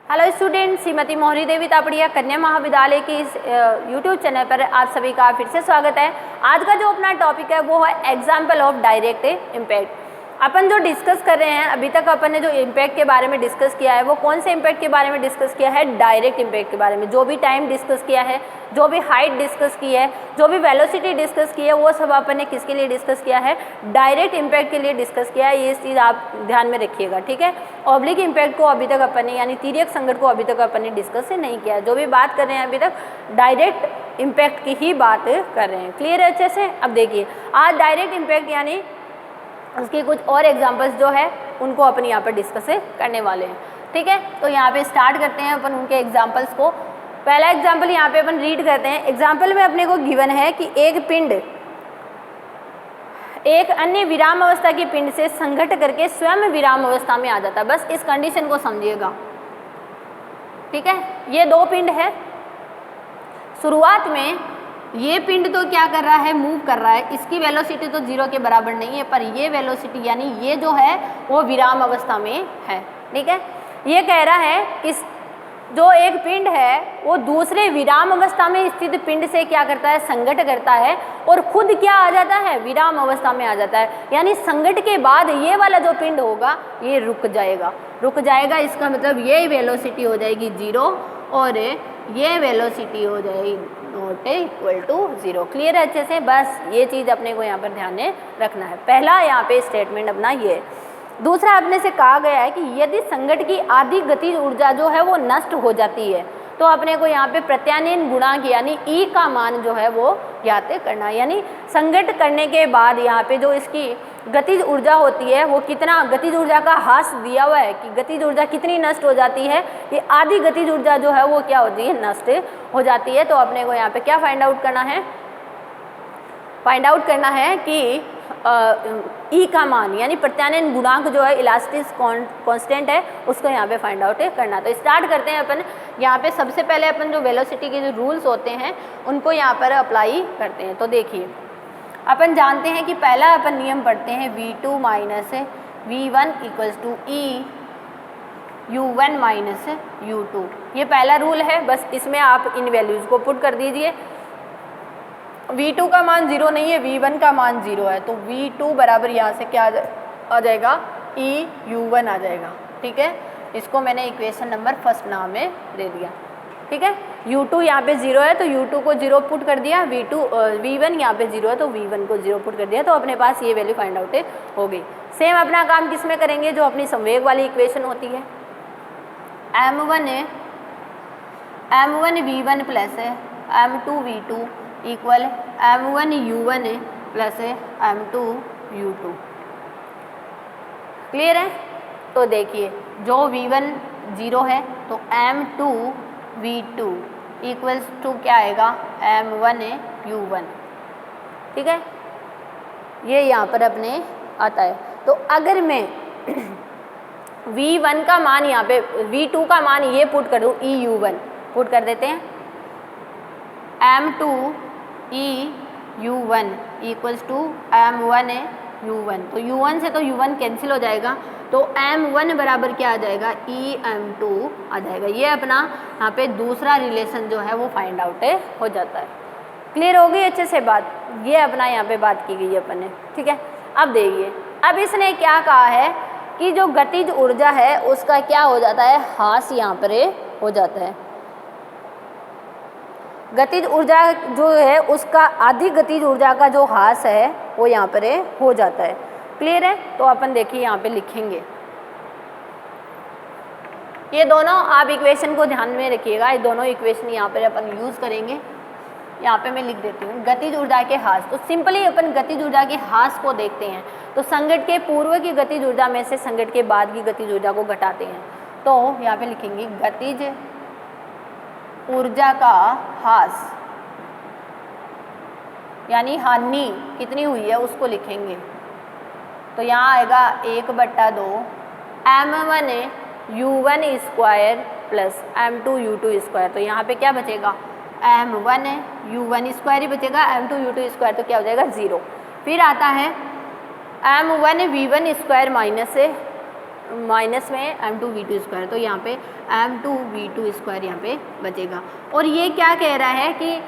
Hello student, Shrimati मोहरी देवी तापड़िया कन्या महाविद्यालय के इस यूट्यूब चैनल पर आप सभी का फिर से स्वागत है। आज का जो अपना टॉपिक है वो है एग्जाम्पल ऑफ डायरेक्ट इम्पैक्ट। अपन जो डिस्कस कर रहे हैं अभी तक, अपन ने जो इम्पैक्ट के बारे में डिस्कस किया है वो कौन से इम्पैक्ट के बारे में डिस्कस किया है? डायरेक्ट इम्पैक्ट के बारे में। जो भी टाइम डिस्कस किया है, जो भी हाइट डिस्कस की है, जो भी वेलोसिटी डिस्कस की है, वो सब अपन ने किसके लिए डिस्कस किया है? डायरेक्ट इम्पैक्ट के लिए डिस्कस किया है। ये चीज़ आप ध्यान में रखिएगा, ठीक है। ऑब्लिक इम्पैक्ट को अभी तक अपन ने, यानी तिर्यक संघट को अभी तक अपन ने डिस्कस नहीं किया है। जो भी बात कर रहे हैं अभी तक डायरेक्ट इम्पैक्ट की ही बात कर रहे हैं। क्लियर है अच्छे से? अब देखिए, आज डायरेक्ट इम्पैक्ट यानी उसके कुछ और एग्जांपल्स जो है उनको अपन यहाँ पर डिस्कस करने वाले हैं, ठीक है। तो यहाँ पे स्टार्ट करते हैं अपन उनके एग्जांपल्स को। पहला एग्जांपल यहाँ पे अपन रीड करते हैं। एग्जांपल में अपने को गिवन है कि एक पिंड एक अन्य विराम अवस्था के पिंड से संघट करके स्वयं विराम अवस्था में आ जाता है। बस इस कंडीशन को समझिएगा, ठीक है। ये दो पिंड है। शुरुआत में ये पिंड तो क्या कर रहा है? मूव कर रहा है। इसकी वेलोसिटी तो 0 के बराबर नहीं है, पर ये वेलोसिटी यानी ये जो है वो विराम अवस्था में है, ठीक है। ये कह रहा है कि जो एक पिंड है वो दूसरे विराम अवस्था में स्थित पिंड से क्या करता है? संघट करता है और खुद क्या आ जाता है? विराम अवस्था में आ जाता है। यानी संघट के बाद ये वाला जो पिंड होगा ये रुक जाएगा। इसका मतलब ये वेलोसिटी हो जाएगी 0 और ये वेलोसिटी हो जाएगी नॉट इक्वल टू 0। क्लियर है अच्छे से? बस ये चीज़ अपने को यहाँ पर ध्यान में रखना है। पहला यहाँ पे स्टेटमेंट अपना ये। दूसरा अपने से कहा गया है कि यदि संघट की आधी गतिज ऊर्जा जो है वो नष्ट हो जाती है तो अपने को यहाँ पे प्रत्यानयन गुणांक यानी ई का मान जो है वो ज्ञात करना है। यानी संघट करने के बाद यहाँ पे जो इसकी गतिज ऊर्जा होती है वो कितना, गतिज ऊर्जा का ह्रास दिया हुआ है कि गतिज ऊर्जा कितनी नष्ट हो जाती है। ये आधी गतिज ऊर्जा जो है वो क्या होती है? नष्ट हो जाती है। तो अपने को यहाँ पे क्या फाइंड आउट करना है? फाइंड आउट करना है कि ई का मान यानी प्रत्यानयन गुणांक जो है इलास्टिक कांस्टेंट है उसको यहाँ पे फाइंड आउट करना। तो स्टार्ट करते हैं अपन। यहाँ पे सबसे पहले अपन जो वेलोसिटी के जो रूल्स होते हैं उनको यहाँ पर अप्लाई करते हैं। तो देखिए, अपन जानते हैं कि पहला अपन नियम पढ़ते हैं v2 minus v1 equals to e u1 minus u2। ये पहला रूल है। बस इसमें आप इन वैल्यूज़ को पुट कर दीजिए। v2 का मान 0 नहीं है, v1 का मान 0 है, तो v2 बराबर यहाँ से क्या आ जाएगा? e u1 आ जाएगा, ठीक है। इसको मैंने इक्वेशन नंबर फर्स्ट नाम में दे दिया, ठीक है। u2 यहाँ पे 0 है तो u2 को 0 पुट कर दिया। v1 यहाँ पे 0 है तो v1 को 0 पुट कर दिया। तो अपने पास ये वैल्यू फाइंड आउट हो गई। सेम अपना काम किस में करेंगे? जो अपनी संवेग वाली इक्वेशन होती है m1 v1 plus m2 v2 equal m1 u1 plus m2 u2। Clear है? तो देखिए, जो v1 0 है तो m2 v2 इक्वल्स टू क्या आएगा? m1 u1, ठीक है। ये यहाँ पर अपने आता है। तो अगर मैं v1 का मान यहाँ पे, v2 का मान ये पुट कर दूँ, e u1 पुट कर देते हैं, m2 e u1 equals to m1 u1। तो u1 से तो u1 कैंसिल हो जाएगा, तो m1 बराबर क्या आ जाएगा? e m2 आ जाएगा। ये अपना यहाँ पे दूसरा रिलेशन जो है वो फाइंड आउट हो जाता है। क्लियर हो गई अच्छे से बात? ये अपना यहाँ पे बात की गई है अपन ने, ठीक है। अब देखिए, अब इसने क्या कहा है कि जो गतिज ऊर्जा है उसका क्या हो जाता है? ह्रास यहाँ पर हो जाता है। गतिज ऊर्जा जो है उसका आधी गतिज ऊर्जा का जो ह्रास है वो यहाँ पर हो जाता है। क्लियर है? तो अपन देखिए यहाँ पे लिखेंगे ये दोनों, आप इक्वेशन को ध्यान में रखिएगा। ये दोनों इक्वेशन यहाँ पर अपन यूज़ करेंगे। यहाँ पे मैं लिख देती हूँ गतिज ऊर्जा के ह्रास। तो सिंपली अपन गतिज ऊर्जा के ह्रास को देखते हैं। तो संघट के पूर्व की गतिज ऊर्जा में से संघट के बाद की गतिज ऊर्जा को घटाते हैं। तो यहाँ पे लिखेंगे गतिज ऊर्जा का ह्रास यानी हानि कितनी हुई है उसको लिखेंगे। तो यहाँ आएगा 1/2 m1 u1 square plus m2 u2 square. तो यहाँ पे क्या बचेगा? m1 u1 स्क्वायर ही बचेगा, m2 u2 स्क्वायर तो क्या हो जाएगा? 0। फिर आता है m1 v1 square minus minus में m2v2 स्क्वायर, तो यहाँ पे m2v2 स्क्वायर यहाँ पे बचेगा। और ये क्या कह रहा है कि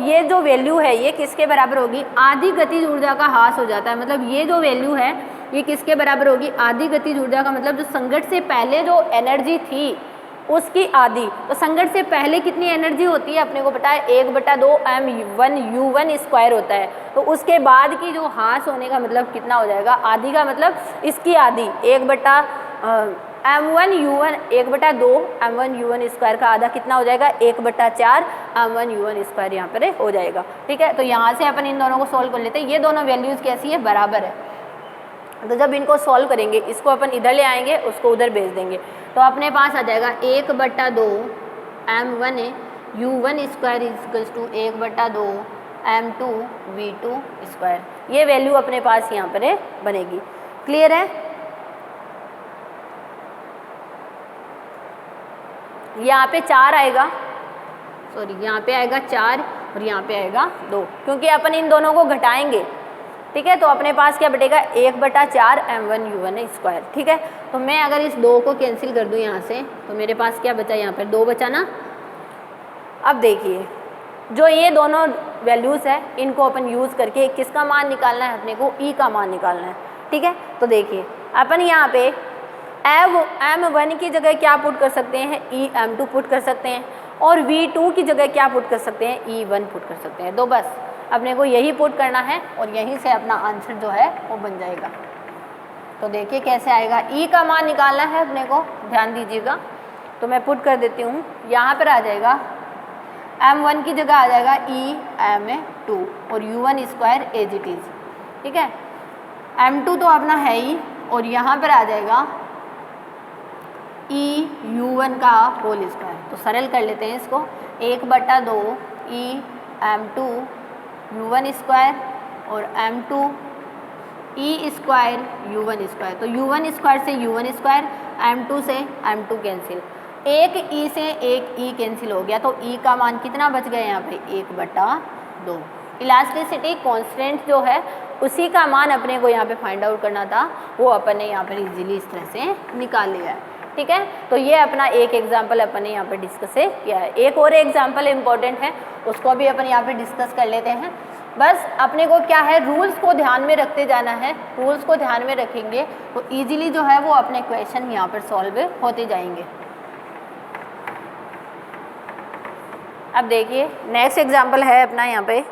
ये जो वैल्यू है ये किसके बराबर होगी, आधी गतिज ऊर्जा का ह्रास हो जाता है। मतलब ये जो वैल्यू है ये किसके बराबर होगी, आधी गतिज ऊर्जा का, मतलब जो संघट से पहले जो एनर्जी थी उसकी आधी। तो संघट से पहले कितनी एनर्जी होती है अपने को पता है, 1/2 m1u1 स्क्वायर होता है। तो उसके बाद की जो ह्रास होने का मतलब कितना हो जाएगा, आधी का मतलब इसकी आधी 1/2 m1u1 स्क्वायर का आधा कितना हो जाएगा, 1/4 m1u1 स्क्वायर यहाँ पर हो जाएगा। ठीक है, तो यहाँ से अपन इन दोनों को सॉल्व कर लेते हैं। ये दोनों वैल्यूज़ कैसी है, बराबर है। तो जब इनको सॉल्व करेंगे, इसको अपन इधर ले आएंगे, उसको उधर भेज देंगे, तो अपने पास आ जाएगा 1/2 m1u1 square equals to 1/2 m2v2 square. ये वैल्यू अपने पास यहाँ पर बनेगी। क्लियर है? यहाँ पे 4 आएगा, सॉरी यहाँ पे आएगा 4 और यहाँ पे आएगा 2, क्योंकि अपन इन दोनों को घटाएंगे। ठीक है, तो अपने पास क्या बटेगा, 1/4 m1u1 स्क्वायर। ठीक है, तो मैं अगर इस 2 को कैंसिल कर दूँ यहाँ से, तो मेरे पास क्या बचा, यहाँ पर 2 बचा ना। अब देखिए जो ये दोनों वैल्यूज़ है इनको अपन यूज़ करके किसका मान निकालना है, अपने को ई का मान निकालना है। ठीक है, तो देखिए अपन यहाँ पे m1 की जगह क्या पुट कर सकते हैं, m2 पुट कर सकते हैं, और v2 की जगह क्या पुट कर सकते हैं, e1 पुट कर सकते हैं। तो बस अपने को यही पुट करना है और यहीं से अपना आंसर जो है वो बन जाएगा। तो देखिए कैसे आएगा, ई का मान निकालना है अपने को, ध्यान दीजिएगा। तो मैं पुट कर देती हूँ, यहाँ पर आ जाएगा m1 की जगह आ जाएगा m2 और u1 square as it is. ठीक है, m2 तो अपना है ही, और यहाँ पर आ जाएगा u1 का होल स्क्वायर। तो सरल कर लेते हैं इसको, 1/2 m2 u1 स्क्वायर और m2 e square u1 square. तो u1 स्क्वायर से u1 स्क्वायर, m2 से m2 कैंसिल, एक e से एक e कैंसिल हो गया, तो e का मान कितना बच गया यहाँ पे, 1/2। इलास्टिसिटी कांस्टेंट जो है उसी का मान अपने को यहाँ पे फाइंड आउट करना था, वो अपन ने यहाँ पर इजीली इस तरह से निकाल लिया है। ठीक है, तो ये अपना एक एग्जाम्पल अपन ने यहाँ पे डिस्कस किया है। एक और एग्जाम्पल इम्पॉर्टेंट है, उसको भी अपन यहाँ पे डिस्कस कर लेते हैं। बस अपने को क्या है, रूल्स को ध्यान में रखते जाना है। रूल्स को ध्यान में रखेंगे तो इजीली जो है वो अपने क्वेश्चन यहाँ पर सॉल्व होते जाएंगे। अब देखिए नेक्स्ट एग्जाम्पल है अपना यहाँ पे,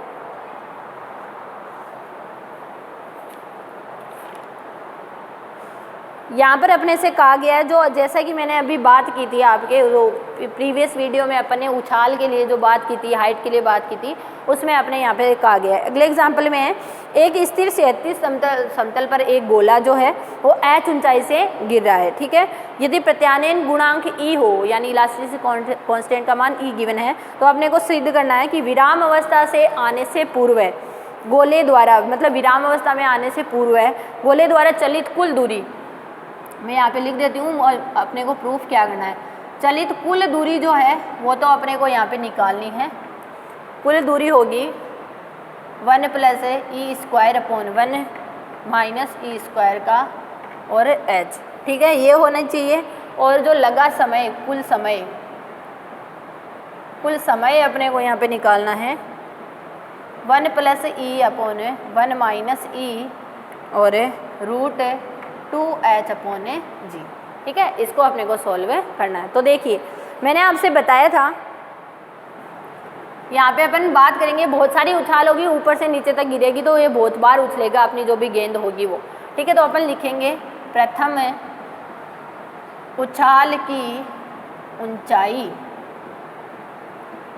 यहाँ पर अपने से कहा गया है, जो जैसा कि मैंने अभी बात की थी आपके जो प्रीवियस वीडियो में अपन ने उछाल के लिए जो बात की थी, हाइट के लिए बात की थी, उसमें अपने यहाँ पे कहा गया है। अगले एग्जाम्पल में है, एक स्थिर क्षैतिज समतल पर एक गोला जो है वो h ऊंचाई से गिर रहा है। ठीक है, यदि प्रत्यानयन गुणांक E हो, यानी इलास्टिसिटी कांस्टेंट का मान E गिवन है, तो अपने को सिद्ध करना है कि विराम अवस्था से आने से पूर्व है गोले द्वारा, मतलब विराम अवस्था में आने से पूर्व है गोले द्वारा चलित कुल दूरी, मैं यहाँ पे लिख देती हूँ, और अपने को प्रूफ क्या करना है, चलित कुल दूरी जो है वो तो अपने को यहाँ पे निकालनी है। कुल दूरी होगी 1 + e square upon 1 minus e square का और h। ठीक है, ये होना चाहिए। और जो लगा समय, कुल समय अपने को यहाँ पे निकालना है 1 + e अपॉन 1 माइनस e और √2h अपॉन g। ठीक है, इसको अपने को सॉल्व करना है। तो देखिए मैंने आपसे बताया था, यहाँ पे अपन बात करेंगे, बहुत सारी उछाल होगी, ऊपर से नीचे तक गिरेगी, तो ये बहुत बार उछलेगा अपनी जो भी गेंद होगी वो। ठीक है, तो अपन लिखेंगे प्रथम उछाल की ऊंचाई।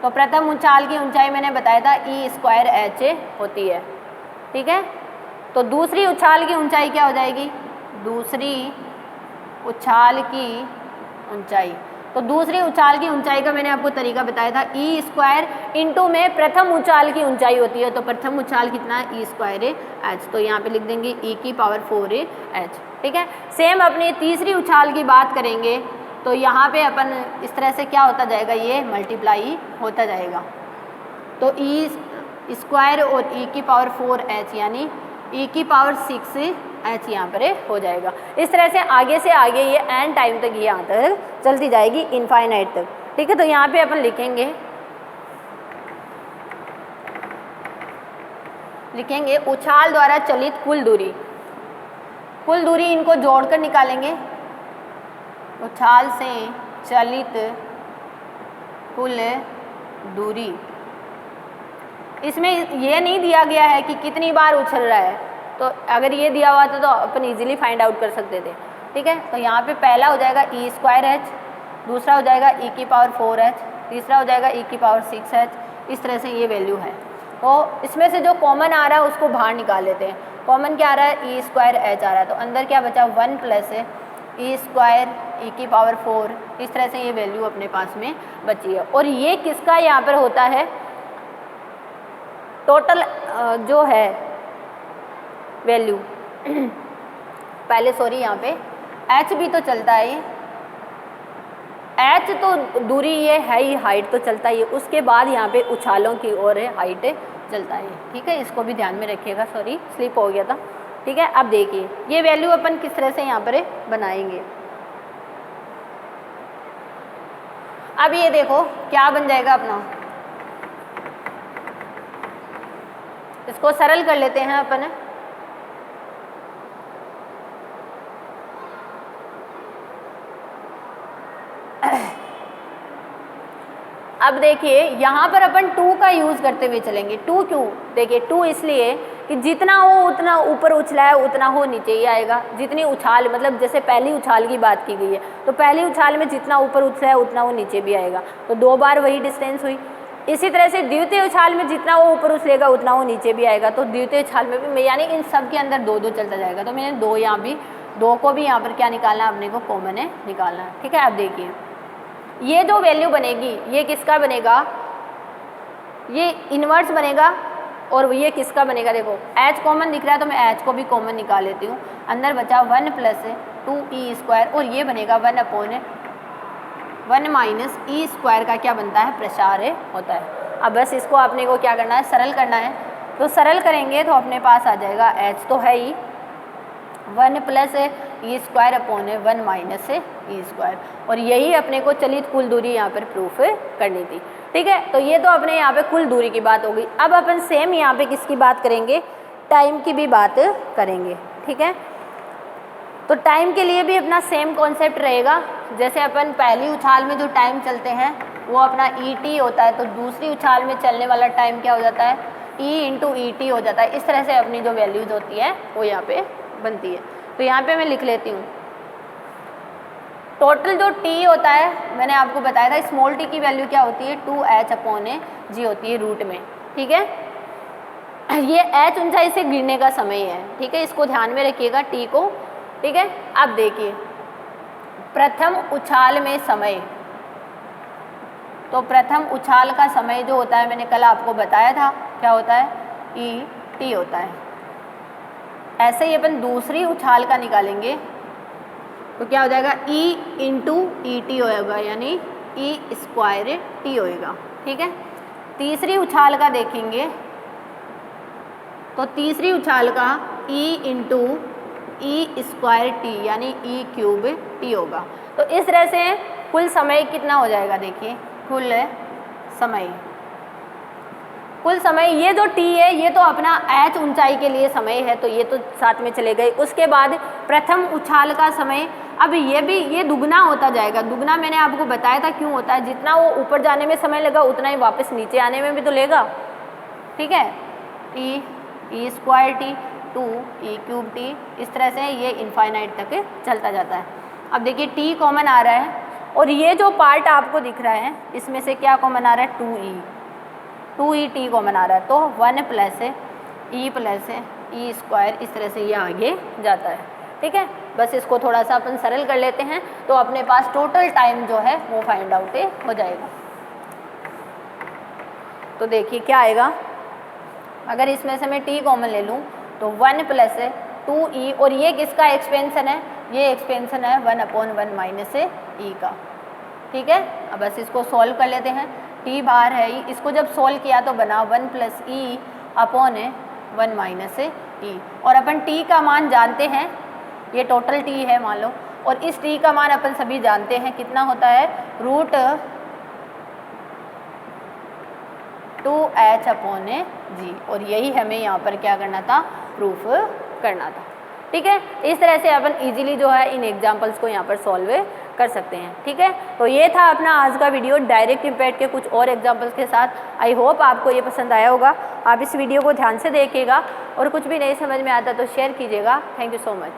तो प्रथम उछाल की ऊंचाई मैंने बताया था e स्क्वायर h होती है। ठीक है, तो दूसरी उछाल की ऊंचाई क्या हो जाएगी, दूसरी उछाल की ऊंचाई। तो दूसरी उछाल की ऊंचाई का मैंने आपको तरीका बताया था, e स्क्वायर इंटू में प्रथम उछाल की ऊंचाई होती है। तो प्रथम उछाल कितना है, e स्क्वायर h। तो यहाँ पे लिख देंगे e की पावर 4h। ठीक है, सेम अपनी तीसरी उछाल की बात करेंगे, तो यहाँ पे अपन इस तरह से क्या होता जाएगा, ये मल्टीप्लाई होता जाएगा। तो e स्क्वायर और e की पावर 4h यानी e की पावर 6h एच यहाँ पर हो जाएगा। इस तरह से आगे ये एन टाइम तक ये यहाँ तक चलती जाएगी, इनफाइनाइट तक। ठीक है, तो यहाँ पे अपन लिखेंगे उछाल द्वारा चलित कुल दूरी। कुल दूरी इनको जोड़कर निकालेंगे, उछाल से चलित कुल दूरी। इसमें ये नहीं दिया गया है कि कितनी बार उछल रहा है, तो अगर ये दिया हुआ था तो अपन इजीली फाइंड आउट कर सकते थे। ठीक है, तो यहाँ पे पहला हो जाएगा ई स्क्वायर एच, दूसरा हो जाएगा ई की पावर 4h, तीसरा हो जाएगा ई की पावर 6h। इस तरह से ये वैल्यू है। तो इसमें से जो कॉमन आ रहा है उसको बाहर निकाल लेते हैं। कॉमन क्या आ रहा है, ई स्क्वायर एच आ रहा है, तो अंदर क्या बचा 1 प्लस ई स्क्वायर ई की पावर 4। इस तरह से ये वैल्यू अपने पास में बची है। और ये किसका यहाँ पर होता है, टोटल जो है वैल्यू पहले सॉरी यहाँ पे एच भी तो चलता है, ये एच तो दूरी ये है ही, हाइट तो चलता ही है, उसके बाद यहाँ पे उछालों की ओर हाइट चलता है। ठीक है, इसको भी ध्यान में रखिएगा, सॉरी स्लिप हो गया था। ठीक है, अब देखिए ये वैल्यू अपन किस तरह से यहाँ पर बनाएंगे। अब ये देखो क्या बन जाएगा अपना, इसको सरल कर लेते हैं अपन। अब देखिए यहाँ पर अपन 2 का यूज़ करते हुए चलेंगे। 2 क्यों, देखिए 2 इसलिए कि जितना हो उतना ऊपर उछला है उतना हो नीचे ही आएगा। जितनी उछाल, मतलब जैसे पहली उछाल की बात की गई है, तो पहली उछाल में जितना ऊपर उछला है उतना वो नीचे भी आएगा, तो 2 बार वही डिस्टेंस हुई। इसी तरह से द्वितीय उछाल में जितना वो ऊपर उछलेगा उतना वो नीचे भी आएगा, तो द्वितीय उछाल में भी, यानी इन सब के अंदर 2-2 चलता जाएगा। तो मैंने 2 यहाँ भी, 2 को भी यहाँ पर क्या निकालना है, अपने को कॉमन है निकालना है। ठीक है, अब देखिए ये जो वैल्यू बनेगी ये किसका बनेगा, ये इन्वर्स बनेगा। और ये किसका बनेगा, देखो एच कॉमन दिख रहा है तो मैं एच को भी कॉमन निकाल लेती हूँ। अंदर बचा 1 प्लस 2e स्क्वायर, और ये बनेगा 1/1 माइनस ई स्क्वायर का क्या बनता है, प्रसार होता है। अब बस इसको आपने को क्या करना है, सरल करना है। तो सरल करेंगे तो अपने पास आ जाएगा, एच तो है ही 1 plus E square upon 1 minus E square, और यही अपने को चलित कुल दूरी यहाँ पर प्रूफ करनी थी। ठीक है, तो ये तो अपने यहाँ पे कुल दूरी की बात हो गई। अब अपन सेम यहाँ पे किसकी बात करेंगे, टाइम की भी बात करेंगे। ठीक है, तो टाइम के लिए भी अपना सेम कॉन्सेप्ट रहेगा। जैसे अपन पहली उछाल में जो टाइम चलते हैं वो अपना ET होता है, तो दूसरी उछाल में चलने वाला टाइम क्या हो जाता है, E × ET हो जाता है। इस तरह से अपनी जो वैल्यूज होती है वो यहाँ पे बनती है। तो यहाँ पे मैं लिख लेती हूँ, टोटल जो t होता है मैंने आपको बताया था, स्मॉल t की वैल्यू क्या होती है, 2h/g होती है रूट में। ठीक है, ये h ऊंचाई से गिरने का समय है। ठीक है, इसको ध्यान में रखिएगा t को। ठीक है, अब देखिए प्रथम उछाल में समय, तो प्रथम उछाल का समय जो होता है मैंने कल आपको बताया था क्या होता है, ET होता है। ऐसे ही अपन दूसरी उछाल का निकालेंगे तो क्या हो जाएगा, E × ET होगा, यानी E स्क्वायर t होएगा। ठीक है, तीसरी उछाल का देखेंगे तो तीसरी उछाल का E × E स्क्वायर t यानी E³ t होगा। तो इस तरह से कुल समय कितना हो जाएगा, देखिए कुल समय ये जो t है ये तो अपना h ऊंचाई के लिए समय है, तो ये तो साथ में चले गए। उसके बाद प्रथम उछाल का समय, अब ये दुगना होता जाएगा। दुगना मैंने आपको बताया था क्यों होता है, जितना वो ऊपर जाने में समय लगा उतना ही वापस नीचे आने में भी तो लेगा। ठीक है, E square t 2E³ t, इस तरह से ये इनफाइनाइट तक चलता जाता है। अब देखिए t कॉमन आ रहा है, और ये जो पार्ट आपको दिख रहा है इसमें से क्या कॉमन आ रहा है, 2et कॉमन आ रहा है, तो 1 प्लस E स्क्वायर, इस तरह से ये आगे जाता है। ठीक है, बस इसको थोड़ा सा अपन सरल कर लेते हैं तो अपने पास टोटल टाइम जो है वो फाइंड आउट हो जाएगा। तो देखिए क्या आएगा, अगर इसमें से मैं t कॉमन ले लूँ तो 1 प्लस 2e, और ये किसका एक्सपेंशन है, ये एक्सपेंशन है 1/1 माइनस e का। ठीक है, अब बस इसको सॉल्व कर लेते हैं। t बाहर है, इसको जब सॉल्व किया तो बना 1 + e/1 माइनस टी, और अपन टी का मान जानते हैं, ये टोटल टी है मान लो, और इस टी का मान अपन सभी जानते हैं कितना होता है, √2h/g, और यही हमें यहाँ पर क्या करना था, प्रूफ करना था। ठीक है, इस तरह से अपन इजीली जो है इन एग्जांपल्स को यहाँ पर सॉल्व कर सकते हैं। ठीक है, तो ये था अपना आज का वीडियो डायरेक्ट इम्पैक्ट के कुछ और एग्जांपल्स के साथ। आई होप आपको ये पसंद आया होगा। आप इस वीडियो को ध्यान से देखिएगा और कुछ भी नहीं समझ में आता तो शेयर कीजिएगा। Thank you so much.